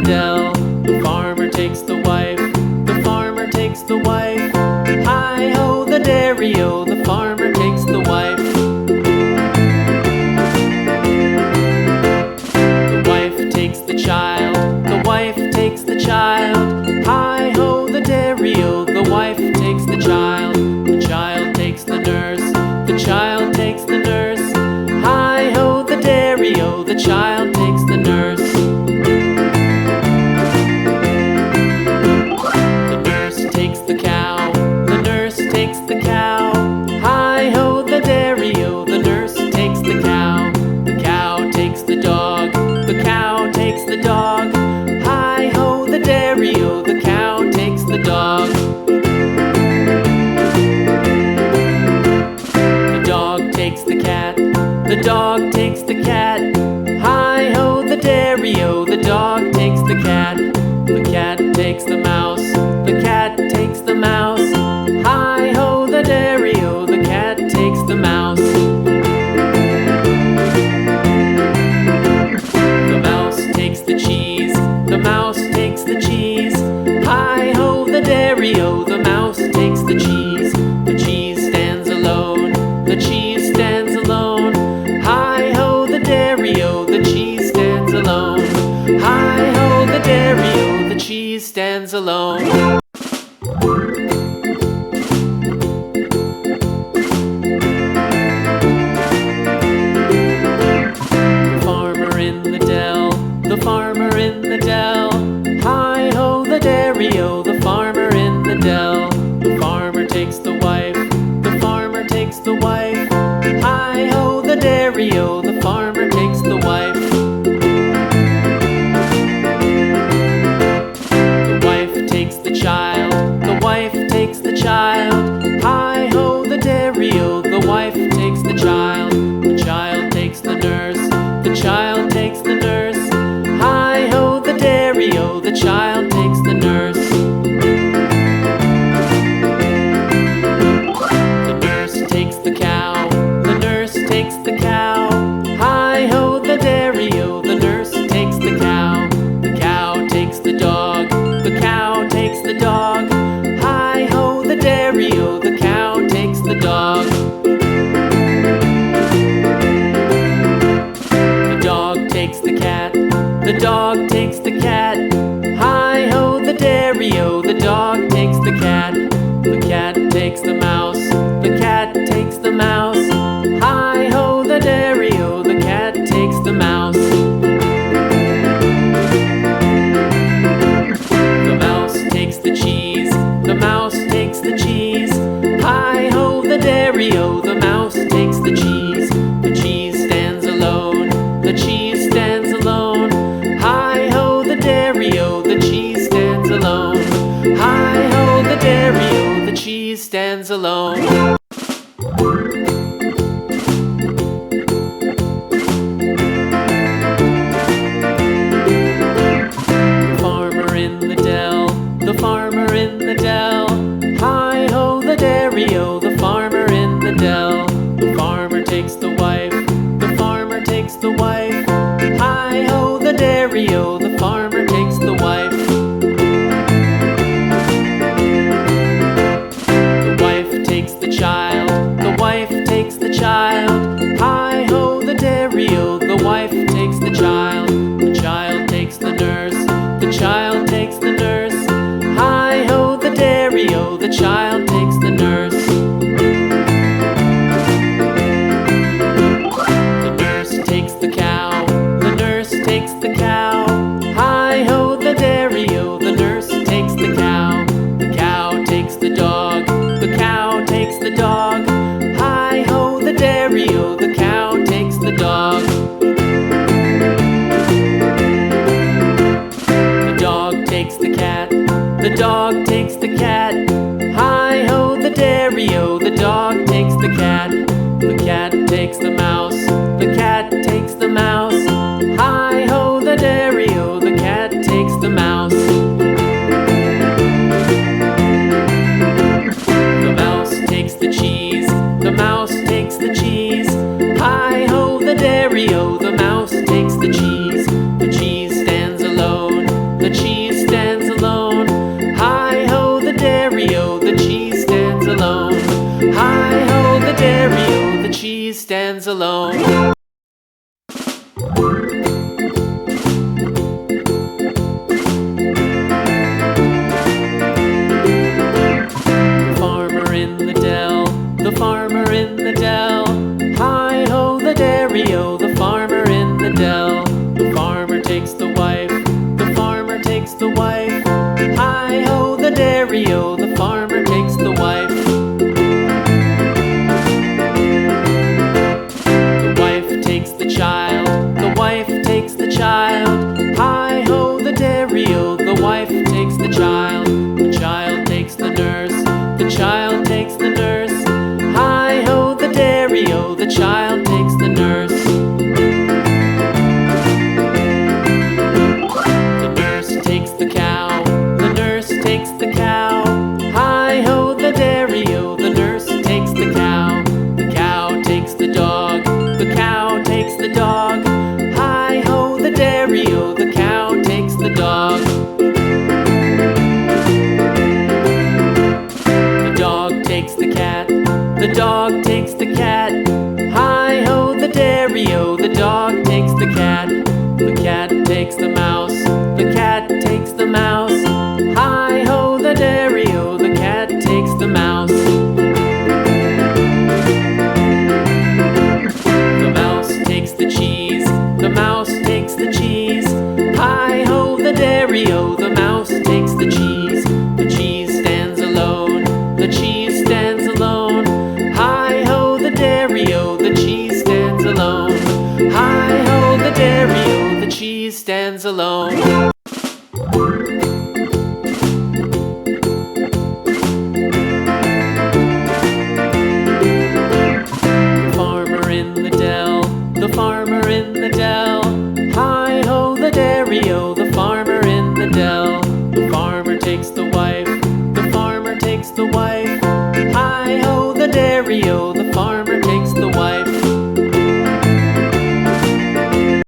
dell. The farmer takes the wife, the farmer takes the wife. Hi-ho, the dairy-o, the farmer takes the wife. The wife takes the child, the wife takes the child. Hi-ho, the dairy-o, the wife takes the child. The child takes the nurse, the child takes the nurse. Hi-ho, the dairy-o, the child takes the nurse. The nurse takes the cow, the nurse takes the cow. Hi-ho, the dairy-o, the nurse takes the cow. The cow takes the dog, the cow takes the dog. Hi-ho, the dairy-o, the cow takes the dog. The dog takes the cat, the dog takes the cat. Hi-ho, the dairy-o, the dog takes the cat. The cat takes the mouse, the cat takes the mouse. Hi-ho, the dairy-o, the cat takes the mouse. The mouse takes the cheese, the mouse takes the cheese. Hi-ho, the dairy-o, the mouse takes the cheese. The cheese stands alone, the cheese stands alone. Hi-ho, the dairy-o, the cheese stands alone. Hi-ho, the dairy-o, the cheese stands alone. The farmer in the dell, the farmer in the dell. Hi-ho, the dairy-o, the farmer in the dell. The farmer takes the wife, the farmer takes the wife. Hi-ho, the dairy-o, the farmer takes the wife. The wife takes the child, the wife takes the child. Hi-ho, the dairy-o, the wife takes the child. The child takes the nurse, the child takes the nurse. Hi-ho, the dairy-o, the child takes the nurse. The nurse takes the cow, the nurse takes the cow. Hi-ho, the dairy-o, the nurse takes the cow. The cow takes the dog, the cow takes the dog. Hi-ho, the dairy-o, the cow takes the dog. The dog takes the cat, the dog takes the cat. Hi-ho, the dairy-o, the dog takes the cat. The cat takes the mouse, the cat takes the mouse. Hi-ho, the dairy-o, the cat takes the mouse. The mouse takes the cheese, the mouse takes the cheese. Hi-ho, the dairy-o, the mouse takes the cheese. The cheese stands alone, the cheese stands alone. Hi-ho, the dairy-o, the cheese stands alone. Hi-ho, the dairy-o, the cheese stands alone. The farmer in the dell, the farmer in the dell. Hi-ho, the dairy-o, the farmer in the dell. The farmer takes the wife, the farmer takes the wife. Hi-ho, the dairy-o, the farmer takes the wife. The wife takes the child, the wife takes the child. Hi-ho, the dairy-o, the wife takes the child. The child takes the nurse, the child takes the nurse. Hi-ho, the dairy-o, the child takes the nurse. The nurse takes the cow, the nurse takes the cow. Hi-ho, the dairy-o, the nurse takes the cow. The cow takes the dog, the cow takes the dog. Hi-ho, the dairy-o, the cow takes the dog. The dog takes the cat, the dog takes the cat. Hi-ho, dairy-o, the farmer takes the wife. The wife takes the child, the wife takes the child. Hi-ho, the dairy-o, the wife takes the child. The child takes the nurse, the child takes the nurse. Hi-ho, the dairy-o, the child takes the nurse. The nurse takes the cow, the nurse takes the cow. Hi-ho, the dairy-o, the nurse takes the cow. The cow takes the dog, the cow takes the dog. Hi-ho, the dairy-o, the cow takes the dog. The dog takes the cat, the dog takes the cat. Hi-ho, the dairy-o, the dog takes the cat. The cat takes the mouse, the cat takes the mouse. Hi-ho, the dairy-o, the cat takes the mouse. The mouse takes the cheese, the mouse takes the cheese. Hi-ho, the dairy-o, the mouse takes the cheese. The cheese stands alone, the cheese stands alone. Hi-ho, the dairy-o, the cheese stands alone. Hi-ho, the dairy-o, the cheese stands alone.